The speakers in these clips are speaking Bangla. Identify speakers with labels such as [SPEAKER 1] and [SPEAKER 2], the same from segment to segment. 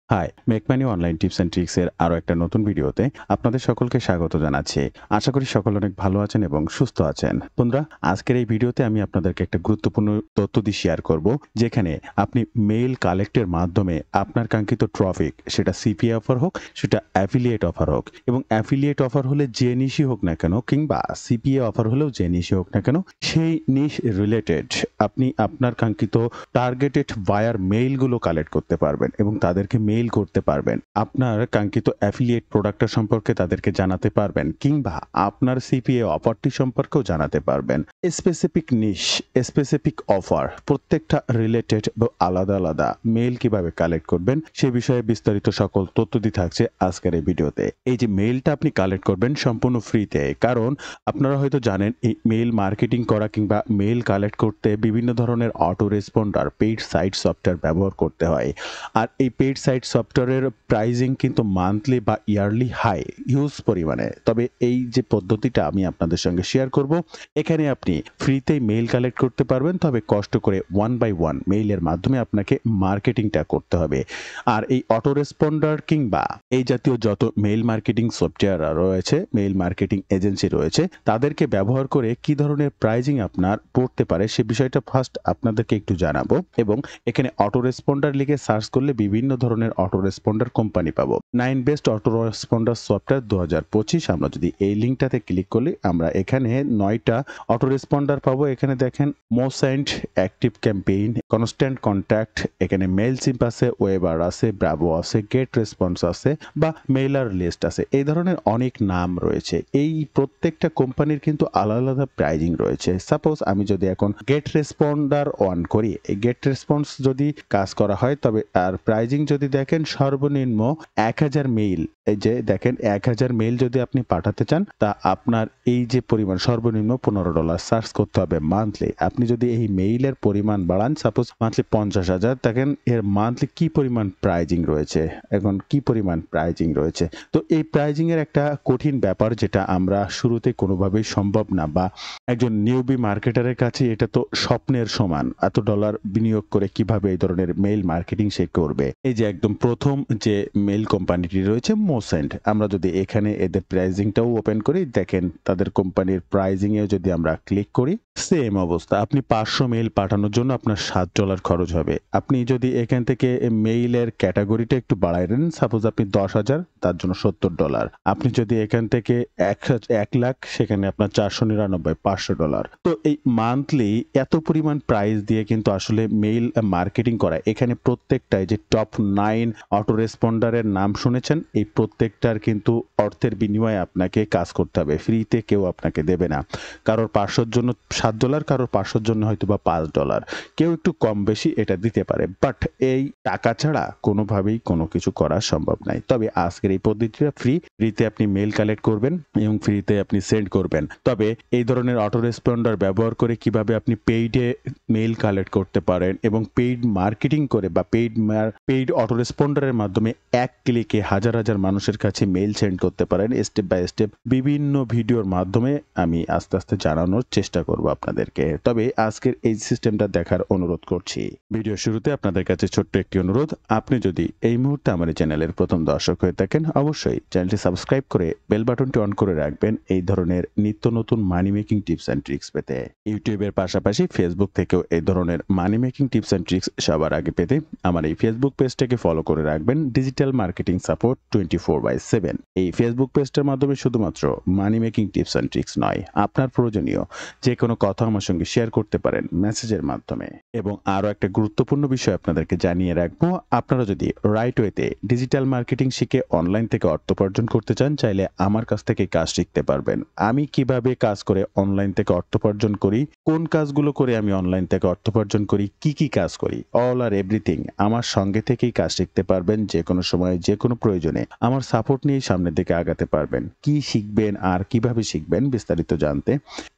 [SPEAKER 1] High, make money online tips and tricks এর আরো একটা নতুন ভিডিওতে আপনাদের সকলকে স্বাগত জানাচ্ছি। আশা করি সকলে অনেক ভালো আছেন এবং সুস্থ আছেন। বন্ধুরা, আজকের এই ভিডিওতে আমি আপনাদেরকে একটা গুরুত্বপূর্ণ তথ্য দিয়ে শেয়ার করব, যেখানে আপনি মেইল কালেক্টের মাধ্যমে আপনার কাঙ্ক্ষিত ট্রাফিক, সেটা সিপিএ অফার হোক, সেটা অ্যাফিলিয়েট অফার হোক, এবং অ্যাফিলিয়েট অফার হলে যে নিশই হোক না কেন, কিংবা সিপিএ অফার হলেও যে নিশই হোক না কেন, সেই নিশ রিলেটেড আপনি আপনার কাঙ্ক্ষিত টার্গেটেড বায়ার মেইলগুলো কালেক্ট করতে পারবেন এবং তাদেরকে মেইল করতে পারবেন। আপনার কাঙ্ক্ষিত অ্যাফিলিয়েট প্রোডাক্টটা সম্পর্কে তাদেরকে জানাতে পারবেন, কিংবা আপনার সিপিএ অফারটি সম্পর্কেও জানাতে পারবেন। স্পেসিফিক নিশ, স্পেসিফিক অফার, প্রত্যেকটা রিলেটেড বা আলাদা আলাদা মেইল কিভাবে কালেক্ট করবেন সে বিষয়ে বিস্তারিত সকল তথ্য দিয়ে থাকছে আজকের এই ভিডিওতে। এই যে মেইলটা আপনি কালেক্ট করবেন সম্পূর্ণ ফ্রিতে, কারণ আপনারা হয়তো জানেন এই মেইল মার্কেটিং করা কিংবা মেইল কালেক্ট করতে বিভিন্ন ধরনের auto responder, paid site software ব্যবহার করতে হয়। আর এই পেইড সাইট সফটওয়্যারের প্রাইজিং কিন্তু মান্থলি বা ইয়ারলি হাই, হিউজ পরিমাণে। তবে এই যে পদ্ধতিটা আমি আপনাদের সঙ্গে শেয়ার করব, এখানে আপনি ফ্রিতেই মেইল কালেক্ট করতে পারবেন, তবে কষ্ট করে ওয়ান বাই ওয়ান মেইলের মাধ্যমে আপনাকে মার্কেটিংটা করতে হবে। আর এই অটো রেসপন্ডার কিংবা এই জাতীয় যত মেইল মার্কেটিং সফটওয়্যার রয়েছে, মেইল মার্কেটিং এজেন্সি রয়েছে, তাদেরকে ব্যবহার করে কি ধরনের প্রাইজিং আপনার পড়তে পারে সে বিষয়টা ফার্স্ট আপনাদেরকে একটু জানাবো। এবং এখানে অটো রেসপন্ডার লিখে সার্চ করলে বিভিন্ন ধরনের অটো রেসপন্ডার কোম্পানি পাবো। 9 বেস্ট অটো রেসপন্ডার সফটওয়্যার 2025, আমরা যদি এই লিঙ্কটাতে ক্লিক করলে আমরা এখানে 9টা অটো রেসপন্ডার পাবো। এখানে দেখেন মোসেন্ট, অ্যাক্টিভ ক্যাম্পেইন, কনস্ট্যান্ট কন্ট্যাক্ট, এখানে মেইল সিম্প আছে, ওয়েবার আছে, ব্রাভো আছে, গেট রেসপন্স আছে, বা মেইলার লিস্ট আছে। এই ধরনের অনেক নাম রয়েছে। এই প্রত্যেকটা কোম্পানির কিন্তু আলাদা আলাদা প্রাইজিং রয়েছে। সাপোজ আমি যদি এখন গেট রেসপন্ডার অন করি, এই গেট রেসপন্স যদি কাজ করা হয়, তবে আর প্রাইজিং যদি দেখেন সর্বনিম্ন 1000 মেইল, এই যে দেখেন 1000 মেইল যদি আপনি পাঠাতে চান, তা আপনার এই যে পরিমাণ সর্বনিম্ন $15 সার্চ করতে হবে মান্থলি। আপনি যদি এই মেইলের পরিমাণ বাড়ান, সাপোজ মান্থলি 50,000, দেখেন এর মান্থলি কি পরিমাণ প্রাইজিং রয়েছে, এখন কি পরিমাণ প্রাইজিং রয়েছে। তো এই প্রাইজিং এর একটা কঠিন ব্যাপার, যেটা আমরা শুরুতে কোনোভাবেই সম্ভব না, বা একজন নিউবি মার্কেটারের কাছে এটা তো স্বপ্নের সমান। এত ডলার বিনিয়োগ করে কিভাবে এই ধরনের মেইল মার্কেটিং সে করবে। এই যে একদম প্রথম যে মেইল কোম্পানিটি রয়েছে মোসেন্ট, আমরা যদি এখানে এদের প্রাইজিংটাও ওপেন করি, দেখেন তাদের কোম্পানির প্রাইজিং এ যদি আমরা ক্লিক করি, সেম অবস্থা। আপনি 500 মেইল পাঠানোর জন্য আপনার $7 খরচ হবে। আপনি যদি এখান থেকে মেইলের ক্যাটাগরিটা একটু বাড়ায় দেন, সাপোজ আপনি 10,000, তার জন্য $70। আপনি যদি এখান থেকে 1 লাখ, সেখানে আপনার 499, $500। তো এই মান্থলি এত পরিমাণ প্রাইস দিয়ে কিন্তু আসলে মেইল মার্কেটিং করা, এখানে প্রত্যেকটাই যে টপ 9 অটো রেসপন্ডারের নাম শুনেছেন, এই প্রত্যেকটার কিন্তু অর্থের বিনিময়ে আপনাকে কাজ করতে হবে। ফ্রিতে কেউ আপনাকে দেবে না। কারোর 500-র জন্য $7, কারোর 500-র জন্য হয়তো বা $5, কেউ একটু কম বেশি এটা দিতে পারে। বাট এই টাকা ছাড়া কোনোভাবেই কোনো কিছু করা সম্ভব নাই। তবে আজকের এই পদ্ধতিটা ফ্রিতে আপনি মেইল কালেক্ট করবেন এবং ফ্রিতে আপনি সেন্ড করবেন। তবে এই ধরনের অটো রেসপন্ডার ব্যবহার করে কিভাবে আপনি পেইডে মেইল কালেক্ট করতে পারেন এবং পেইড মার্কেটিং করে বা পেইড অটো রেসপন্ডারের মাধ্যমে এক ক্লিকে হাজার হাজার মানুষের কাছে মেইল সেন্ড করতে পারেন, স্টেপ বাই স্টেপ বিভিন্ন ভিডিওর মাধ্যমে আমি আস্তে আস্তে জানানোর চেষ্টা করব আপনাদেরকে। তবে আজকের এই সিস্টেমটা দেখার অনুরোধ করছি। ভিডিও শুরুতে আপনাদের কাছে ছোট্ট একটি অনুরোধ, আপনি যদি এই মুহূর্তে আমার এই চ্যানেলের প্রথম দর্শক হয়ে থাকেন, অবশ্যই চ্যানেলটি সাবস্ক্রাইব করে বেল বাটনটি অন করে রাখবেন এই ধরনের নিত্য নতুন মানি মেকিং টিপস অ্যান্ড ট্রিক্স পেতে। ইউটিউবের পাশাপাশি ফেসবুক থেকেও এই ধরনের মানি মেকিং টিপস অ্যান্ড ট্রিক্স সবার আগে পেতে আমার এই ফেসবুক পেজটাকে ফলো করে রাখবেন, ডিজিটাল মার্কেটিং সাপোর্ট 24/7। এই ফেসবুক পেজটার মাধ্যমে শুধুমাত্র মানি মেকিং টিপস অ্যান্ড ট্রিক্স নয়, আপনার প্রয়োজনীয় যে কোনো কথা আমার সঙ্গে শেয়ার করতে পারেন মেসেজের মাধ্যমে। এবং আরও একটা গুরুত্বপূর্ণ বিষয় আপনাদেরকে জানিয়ে রাখবো, আপনারা যদি রাইট ওয়েতে ডিজিটাল মার্কেটিং শিখে অনলাইন থেকে অর্থ উপার্জন করতে চান, চাইলে আমার কাছ থেকে কাজ শিখতে পারবেন। আমি কিভাবে কাজ করে অনলাইন থেকে অর্থ উপার্জন করি, কোন কাজগুলো করে আমি অনলাইন থেকে অর্থ উপার্জন করি, কি কি কাজ করি, অল আর এভরিথিং আমার সঙ্গে থেকেই কাজ শিখতে পারবেন। যে কোনো সময় যে কোনো প্রয়োজনে আমার সাপোর্ট নিয়ে সামনের দিকে আগাতে পারবেন। কি শিখবেন আর কিভাবে শিখবেন বিস্তারিত জানতে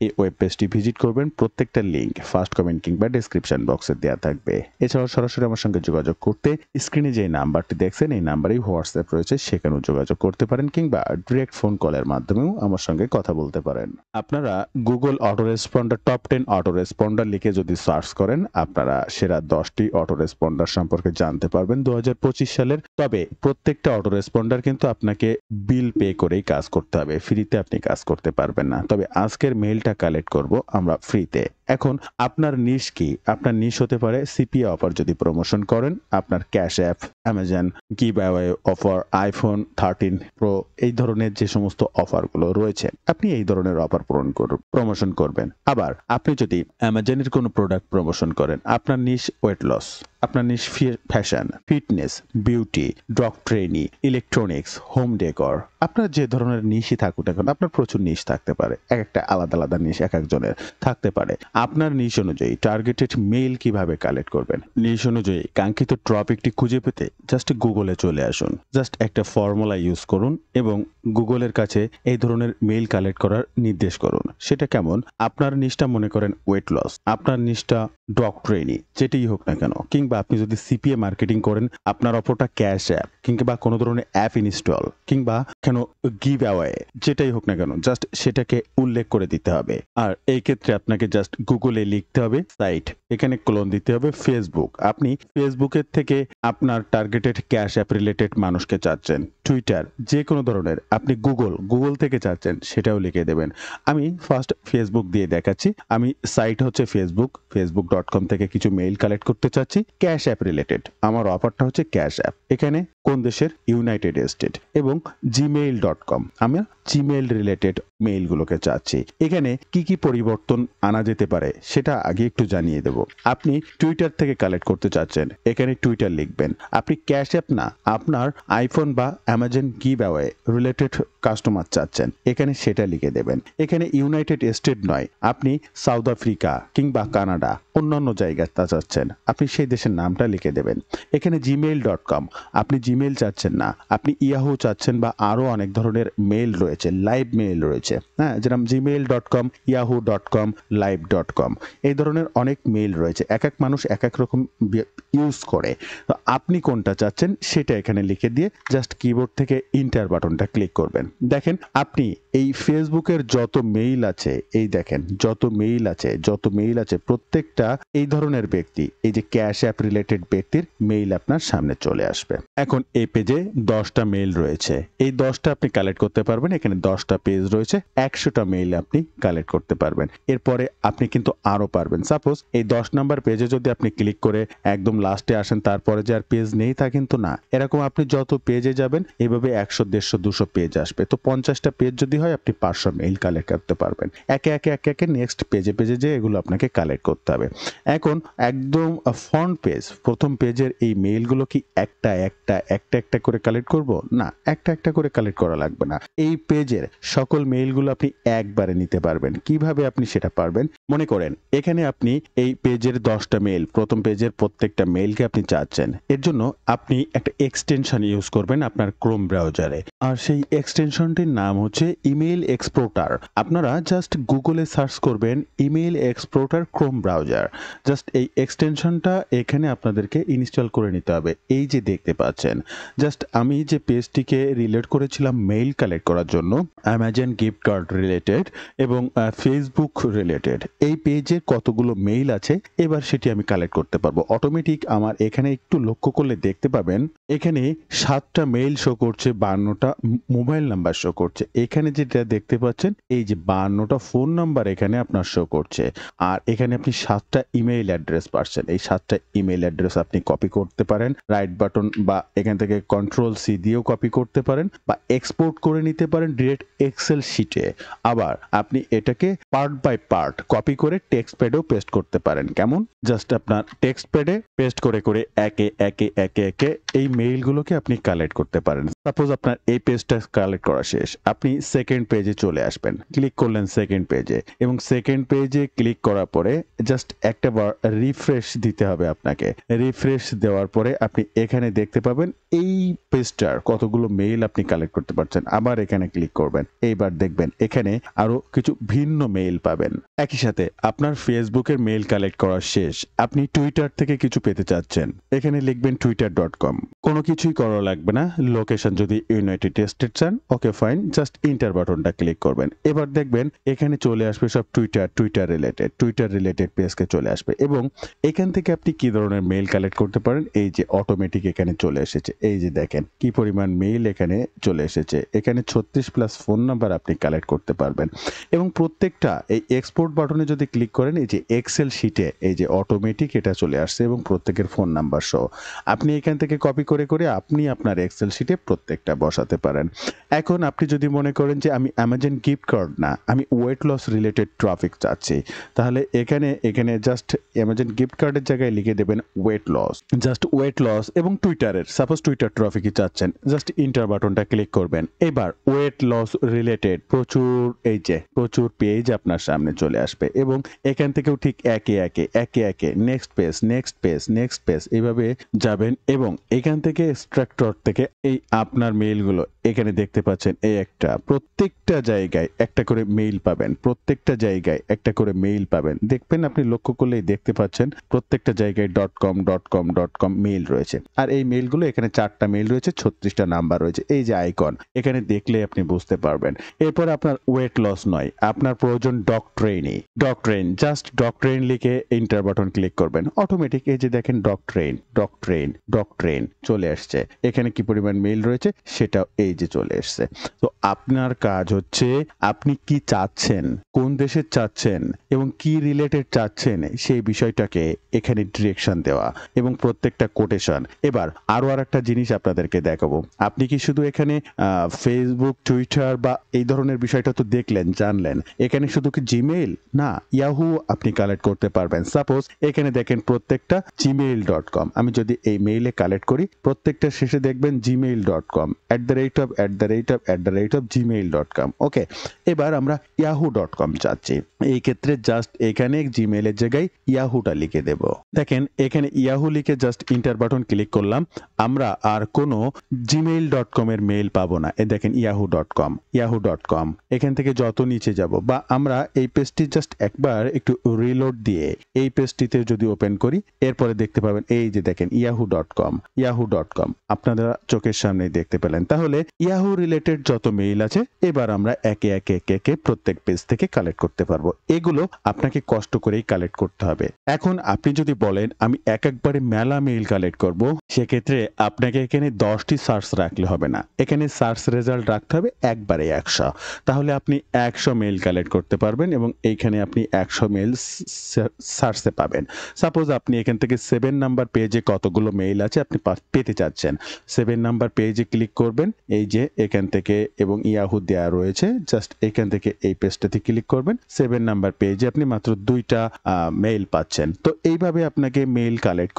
[SPEAKER 1] এই ওয়েব পেজটি ভিজিট করবেন। প্রত্যেকটা লিঙ্ক ফার্স্ট কমেন্ট কিংবা ডেসক্রিপশন বক্সে দেওয়া থাকবে। এছাড়াও সরাসরি আমার সঙ্গে যোগাযোগ করতে স্ক্রিনে যে নাম্বারটি দেখছেন, এই নাম্বারেই হোয়াটসঅ্যাপ রয়েছে, সেখানেও যোগাযোগ করতে পারেন, কিংবা ডিরেক্ট ফোন কলের মাধ্যমেও আমার সঙ্গে কথা বলতে পারেন। আপনারা Google auto responder top 10 auto responder লিখে যদি সার্চ করেন, আপনারা সেরা 10টি অটো রেসপন্ডার সম্পর্কে জানতে পারবেন। সালের। তবে প্রত্যেকটা অটো রেসপন্ডার কিন্তু আপনাকে বিল পে করেই কাজ করতে হবে, ফ্রিতে আপনি কাজ করতে পারবেন না। তবে আজকের মেইলটা কালেক্ট করব আমরা ফ্রিতে। এখন আপনার নিশ কি? আপনার নিশ হতে পারে সিপিএ অফার যদি প্রমোশন করেন, আপনার cash app, Amazon give away offer, iPhone 13 pro, এই ধরনের যে সমস্ত অফারগুলো রয়েছে আপনি এই ধরনের অফার প্রমোশন করবেন। আবার আপনি যদি অ্যামাজনের কোনো প্রোডাক্ট প্রমোশন করেন, আপনার নিশ ওয়েট লস, আপনার niche fashion, fitness, beauty, dog training, electronics, home decor, আপনার যে ধরনের নিশই থাকুক না কেন, আপনার প্রচুর নিশ থাকতে পারে। এক একটা আলাদা আলাদা নিশ এক একজনের থাকতে পারে। আপনার নিশ অনুযায়ী টার্গেটেড মেইল কিভাবে কালেক্ট করবেন? নিশ অনুযায়ী কাঙ্ক্ষিত টপিকটি খুঁজে পেতে জাস্ট গুগলে চলে আসুন। জাস্ট একটা ফর্মুলা ইউজ করুন এবং গুগলের কাছে এই ধরনের মেইল কালেক্ট করার নির্দেশ করুন। সেটা কেমন? আপনার নিশটা মনে করেন ওয়েট লস, আপনার নিশটা ডগ ট্রেনিং, যেটাই হোক না কেন, কিংবা আপনি যদি সিপিএ মার্কেটিং করেন, আপনার অপরটা ক্যাশ অ্যাপ কিংবা কোনো ধরনের অ্যাপ ইনস্টল কিংবা কেন গিভ অ্যাওয়ে, যেটাই হোক না কেন, জাস্ট সেটাকে উল্লেখ করে দিতে হবে। আর এই ক্ষেত্রে আপনাকে জাস্ট গুগলে লিখতে হবে সাইট, এখানে ক্লোন দিতে হবে ফেসবুক। আপনি ফেসবুকের থেকে আপনার টার্গেটেড ক্যাশ অ্যাপ রিলেটেড মানুষকে চাচ্ছেন, টুইটার, যে কোনো ধরনের, আপনি গুগল থেকে চাচ্ছেন, সেটাও লিখে দেবেন। আমি ফার্স্ট ফেসবুক দিয়ে দেখাচ্ছি। আমি সাইট হচ্ছে facebook.com থেকে কিছু মেইল কালেক্ট করতে চাচ্ছি ক্যাশ অ্যাপ রিলেটেড। আমার অফারটা হচ্ছে ক্যাশ অ্যাপ। এখানে কোন দেশের? United state. এবং gmail.com, আমি জিমেইল রিলেটেড মেইলগুলোকে চাচ্ছি। এখানে কি কি পরিবর্তন আনা যেতে পারে সেটা আগে একটু জানিয়ে দেব। আপনি টুইটার থেকে কালেক্ট করতে চাচ্ছেন, এখানে টুইটার লিখবেন। আপনি ক্যাশ অ্যাপ না, আপনার আইফোন বা Amazon give away related customer চাচ্ছেন, এখানে সেটা লিখে দেবেন। এখানে ইউনাইটেড স্টেট নয়, আপনি সাউথ আফ্রিকা কিংবা কানাডা, অন্যান্য জায়গায় তা চাচ্ছেন, আপনি সেই দেশের নামটা লিখে দেবেন। এখানে gmail.com, আপনি জিমেইল চাচ্ছেন না, আপনি ইয়াহু চাচ্ছেন বা আরও অনেক ধরনের মেইল রয়েছে, লাইভ মেইল রয়েছে, হ্যাঁ, যেরকম gmail.com, yahoo.com, live.com, এই ধরনের অনেক মেইল রয়েছে। এক এক মানুষ এক এক রকম ইউজ করে। তো আপনি কোনটা চাচ্ছেন সেটা এখানে লিখে দিয়ে জাস্ট কিবোর্ড থেকে ইন্টার বাটনটা ক্লিক করবেন। দেখেন আপনি এই ফেসবুকের যত মেইল আছে, এই দেখেন যত মেইল আছে প্রত্যেকটা এই ধরনের ব্যক্তি, এই যে ক্যাশ অ্যাপ রিলেটেড ব্যক্তির মেইল আপনার সামনে চলে আসবে। এখন এই পেজে 10টা মেইল রয়েছে, এই 10টা আপনি কালেক্ট করতে পারবেন। এখানে 10টা পেজ রয়েছে, 100টা মেইল আপনি কালেক্ট করতে পারবেন। এরপরে আপনি কিন্তু আরো পারবেন। সাপোজ এই 10 নাম্বার পেজে যদি আপনি ক্লিক করে একদম লাস্টে আসেন, তারপরে যে আর পেজ নেই তা কিন্তু না। এরকম আপনি যত পেজে যাবেন এভাবে 100, 150, 200 পেজ আসবে। তো 50টা পেজ যদি হয়, আপনি 500 মেইল কালেক্ট করতে পারবেন। একে একে নেক্সট পেজে যে এগুলো আপনাকে কালেক্ট করতে হবে। এখন একদম ফ্রন্ট পেজ, প্রথম পেজের এই মেইলগুলো কি একটা করে কালেক্ট করব? না, একটা করে কালেক্ট করা লাগবে না। এই পেজের সকল মেইলগুলো আপনি একবারে নিতে পারবেন। কিভাবে আপনি সেটা পারবেন? মনে করেন এখানে আপনি এই পেজের 10টা মেইল, প্রথম পেজের প্রত্যেকটা মেইলকে আপনি চাচ্ছেন। এর জন্য আপনি একটা এক্সটেনশন ইউজ করবেন আপনার ক্রোম ব্রাউজারে, আর সেই এক্সটেনশনটির নাম হচ্ছে ইমেইল এক্সপ্লোরার। আপনারা জাস্ট গুগলে সার্চ করবেন email explorer Chrome browser. Just এই এক্সটেনশনটা এখানে আপনাদেরকে ইনস্টল করে নিতে হবে। এই যে দেখতে পাচ্ছেন, জাস্ট আমি যে পেজটিকে রিলেট করেছিলাম মেইল কালেক্ট করার জন্য, অ্যামাজন গিফট কার্ড রিলেটেড এবং ফেসবুক রিলেটেড, এই পেজে কতগুলো মেইল আছে এবার সেটি আমি কালেক্ট করতে পারবো অটোমেটিক। আমার এখানে একটু লক্ষ্য করলে দেখতে পাবেন এখানে 7টা মেইল শো করছে, 52টা মোবাইল নাম্বার শো করছে। এখানে যেটা দেখতে পাচ্ছেন এই যে 52টা ফোন নাম্বার এখানে আপনার শো করছে। আর এখানে আপনি 7টা ইমেইল অ্যাড্রেস পাচ্ছেন। এই 7টা ইমেইল অ্যাড্রেস আপনি কপি করতে পারেন, রাইট বাটন বা এখান থেকে Ctrl+C দিয়েও কপি করতে পারেন বা এক্সপোর্ট করে নিতে পারেন ডিরেক্ট এক্সেল শিটে। আবার আপনি এটাকে পার্ট বাই পার্ট কপি করে টেক্সট প্যাডেও পেস্ট করতে পারেন। কেমন? জাস্ট আপনার টেক্সট প্যাডে পেস্ট করে একে এই মেইলগুলোকে আপনি কালেক্ট করতে পারেন। সাপোজ আপনার এই পেজটা কালেক্ট করা শেষ, আপনি সেকেন্ড পেজে চলে আসবেন, ক্লিক করলেন সেকেন্ড পেজে, এবং সেকেন্ড পেজে ক্লিক করার পরে জাস্ট একটা বার রিফ্রেশ দিতে হবে আপনাকে। রিফ্রেশ দেওয়ার পরে আপনি এখানে দেখতে পাবেন এই পেজটার কতগুলো মেইল আপনি কালেক্ট করতে পারছেন। আবার এখানে ক্লিক করবেন, এইবার দেখবেন এখানে আরো কিছু ভিন্ন মেইল পাবেন। একই সাথে আপনার ফেসবুকের মেইল কালেক্ট করা শেষ, আপনি টুইটার থেকে কিছু পেতে চাচ্ছেন, এখানে লিখবেন twitter.com। কোনো কিছুই করা লাগবে না, লোকেশন যদি ইউনাইটেড স্টেট চান, ওকে ফাইন, জাস্ট ইন্টার বাটনটা ক্লিক করবেন। এবার দেখবেন এখানে চলে আসবে সব টুইটার রিলেটেড পেজকে চলে আসবে এবং এখান থেকে আপনি কি ধরনের মেইল কালেক্ট করতে পারেন, এই যে অটোমেটিক এখানে চলে এসেছে। এই যে দেখেন কি পরিমাণ মেইল এখানে চলে এসেছে। এখানে 36 প্লাস ফোন নাম্বার আপনি কালেক্ট করতে পারবেন এবং প্রত্যেকটা এই এক্সপোর্ট বাটনে যদি ক্লিক করেন, এই যে এক্সেল শিটে এই যে অটোমেটিক এটা চলে আসছে এবং প্রত্যেকের ফোন নাম্বার সহ আপনি এখান থেকে কপি করে করে আপনি আপনার এক্সেল শিটে প্রত্যেকটা বসাতে পারেন। এখন আপনি যদি মনে করেন যে আমি অ্যামাজন গিফট কার্ড না, আমি ওয়েট লস রিলেটেড ট্রাফিক চাচ্ছি, তাহলে এখানে জাস্ট অ্যামাজন গিফট কার্ডের জায়গায় লিখে দেবেন weight loss, just weight loss এবং টুইটারের, সাপোজ টুইটার ট্রাফিকই চাচ্ছেন, জাস্ট ইন্টার বাটনটা ক্লিক করবেন। এবার ওয়েট লস রিলেটেড প্রচুর পেজ আপনার সামনে চলে আসবে এবং এখান থেকেও ঠিক একে একে নেক্সট পেজ এইভাবে যাবেন এবং এখান থেকে এক্সট্রাক্টর থেকে এই আপনার মেইলগুলো এখানে দেখতে পাচ্ছেন, এই প্রত্যেকটা জায়গায় একটা করে মেইল পাবেন, দেখবেন আপনি লক্ষ্য করলেই দেখতে পাচ্ছেন প্রত্যেকটা জায়গায় .com মেইল রয়েছে। আর এই মেইলগুলো এখানে 4টা মেইল রয়েছে, 36টা নাম্বার রয়েছে, এই যে আইকন এখানে দেখলে আপনি বুঝতে পারবেন। এরপর আপনার ওয়েট লস নয়, আপনার প্রয়োজন ডকট্রেন, জাস্ট ডকট্রেন লিখে এন্টার বাটন ক্লিক করবেন। অটোমেটিক এই যে দেখেন ডকট্রেন চলে আসছে। এখানে কি পরিমাণ মেইল রয়েছে সেটাও এই যে চলে আসছে। তো আপনার কাজ হচ্ছে আপনি কি চাচ্ছেন, কোন দেশের চাচ্ছেন এবং কি রিলেটেড চাচ্ছেন সেই বিষয়টাকে এখানে ডিরেকশন দেওয়া এবং প্রত্যেকটা কোটেশন। এবার আরো একটা জিনিস আপনাদেরকে দেখাবো। আপনি কি শুধু এখানে ফেসবুক, টুইটার বা এই ধরনের বিষয়টা তো দেখলেন, জানলেন, এখানে শুধু কি জিমেইল না, ইয়াহু আপনি কালেক্ট করতে পারবেন। সাপোজ এখানে দেখেন প্রত্যেকটা gmail.com, আমি যদি এই মেইলে কালেক্ট করি প্রত্যেকটা শেষে দেখবেন gmail.com @gmail.com। ওকে, এবার আমরা yahoo.com চাচ্ছি, এই ক্ষেত্রে জাস্ট এখানে জিমেইলের জায়গায় ইয়াহুটা লিখে দেব। দেখেন এখানে ইয়াহু লিখে জাস্ট ইন্টার বাটন ক্লিক করলাম, আমরা আর কোনো gmail.com এর মেইল পাবো না। এই দেখেন yahoo.com, এখান থেকে যত নিচে যাব বা আমরা এই পেজটি জাস্ট একবার একটু রিলোড দিয়ে এই পেজটিতে যদি ওপেন করি, এরপরে দেখতে পাবেন এই যে দেখেন yahoo.com আপনারা চোখের সামনে দেখতে পেলেন। তাহলে ইয়াহু রিলেটেড যত মেইল আছে এবার আমরা একে একে প্রত্যেক পেজ থেকে কালেক্ট করতে পারবো। এগুলো আপনাকে কষ্ট করেই কালেক্ট করতে হবে। এখন আপনি যদি বলেন আমি একবারে মেলা মেইল কালেক্ট করব, সেক্ষেত্রে আপনাকে এখানে 10টি সার্চ রাখলে হবে না, এখানে সার্চ রেজাল্ট রাখতে হবে একবারে 100। তাহলে আপনি 100 মেইল কালেক্ট করতে পারবেন এবং এইখানে আপনি 100 মেইল সার্চে পাবেন। সাপোজ আপনি এখান থেকে 7 নাম্বার পেজে কতগুলো মেইল আছে আপনি পেতে চাচ্ছেন, 7 নাম্বার পেজে ক্লিক করবেন, এই যে এখান থেকে এবং ইয়াহু দেওয়া রয়েছে, জাস্ট এখান থেকে এই পেজটাতে ক্লিক করবেন, 7 নাম্বার পেজে আপনি মাত্র 2টা মেইল পাচ্ছেন। তো এইভাবে আপনাকে মেইল কালেক্ট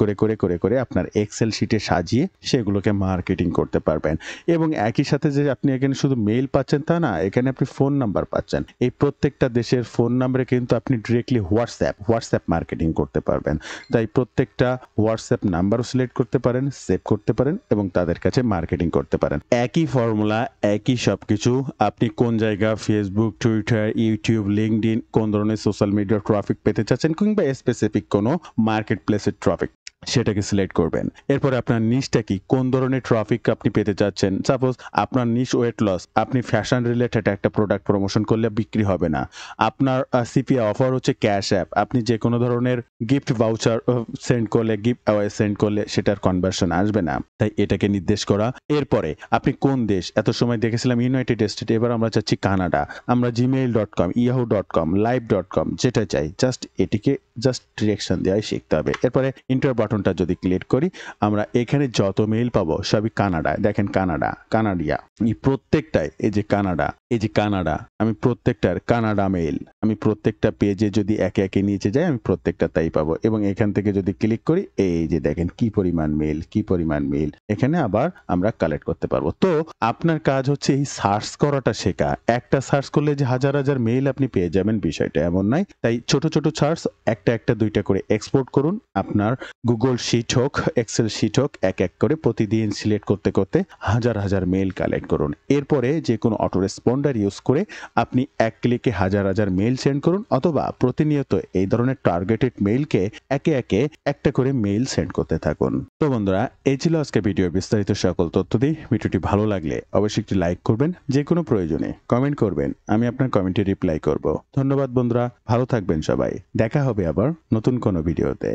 [SPEAKER 1] করে আপনার এক্সেল শিটে সাজিয়ে সেগুলোকে মার্কেটিং করতে পারবেন। এবং একই সাথে যে আপনি এখানে শুধু মেইল পাচ্ছেন তা না, এখানে আপনি ফোন নাম্বার পাচ্ছেন। এই প্রত্যেকটা দেশের ফোন নাম্বারে কিন্তু আপনি ডিরেক্টলি হোয়াটসঅ্যাপ মার্কেটিং করতে পারবেন। তাই প্রত্যেকটা হোয়াটসঅ্যাপ নাম্বারও সিলেক্ট করতে পারেন, সেভ করতে পারেন এবং তাদের কাছে মার্কেটিং করতে পারেন। একই ফর্মুলা, একই সবকিছু। আপনি কোন জায়গা, ফেসবুক, টুইটার, ইউটিউব, লিঙ্কডইন, কোন ধরনের সোশ্যাল মিডিয়া ট্রাফিক পেতে চাচ্ছেন কিংবা স্পেসিফিক কোনো মার্কেট প্লেসের ট্রাফিক, সেটাকে সিলেক্ট করবেন। এরপরে আপনার নিশটা কি, কোন ধরনের ট্রাফিক আপনি পেতে চাচ্ছেন। সাপোজ আপনার নিশ ওয়েট লস, আপনি ফ্যাশন রিলেটেড একটা প্রোডাক্ট প্রমোশন করলে বিক্রি হবে না। আপনার সিপিআই অফার হচ্ছে ক্যাশ অ্যাপ, আপনি যে কোনো ধরনের গিফট ভাউচার সেন্ড করলে সেটার কনভার্সন আসবে না, তাই এটাকে নির্দেশ করা। এরপরে আপনি কোন দেশ, এত সময় দেখেছিলাম ইউনাইটেড স্টেট, এবার আমরা চাচ্ছি কানাডা, আমরা gmail.com, yahoo.com, live.com যেটা চাই, জাস্ট এটিকে জাস্ট ডিরেকশন দেওয়াই শিখতে হবে। এরপরে ইন্টার বাটনটা যদি ক্লিক করি, আমরা এখানে যত মেইল পাবো সবই কানাডায়। দেখেন কানাডিয়া, এই প্রত্যেকটায় এই যে কানাডা, আমি প্রত্যেকটার কানাডা মেইল, আমি প্রত্যেকটা পেজে যদি একে একে নিচে যাই আমি প্রত্যেকটা তাই পাবো। এবং এখান থেকে যদি ক্লিক করি, এই যে দেখেন কি পরিমাণ মেইল এখানে আবার আমরা কালেক্ট করতে পারবো। তো আপনার কাজ হচ্ছে এই সার্চ করাটা শেখা। একটা সার্চ করলে যে হাজার মেইল আপনি পেয়ে যাবেন বিষয়টা এমন নাই। তাই ছোট সার্চ একটা 2টা করে এক্সপোর্ট করুন। আপনার গুগল শিট হোক, এক্সেল শিট হোক, এক করে প্রতিদিন সিলেক্ট করতে হাজার মেইল কালেক্ট করুন। এরপরে যে কোনো অটো রেসপন্ড রিসপন্ডার ইউজ করে আপনি এক ক্লিকে হাজার হাজার মেইল সেন্ড করুন, অথবা প্রতিনিয়ত এই ধরনের টার্গেটেড মেইলকে একে একে একটা করে মেইল সেন্ড করতে থাকুন। তো বন্ধুরা, এই ছিল আজকে ভিডিওর বিস্তারিত সকল তথ্য দিয়ে। ভিডিওটি ভালো লাগলে অবশ্যই একটি লাইক করবেন, যে কোনো প্রয়োজনে কমেন্ট করবেন, আমি আপনার কমেন্টে রিপ্লাই করব। ধন্যবাদ বন্ধুরা, ভালো থাকবেন সবাই, দেখা হবে আবার নতুন কোনো ভিডিওতে।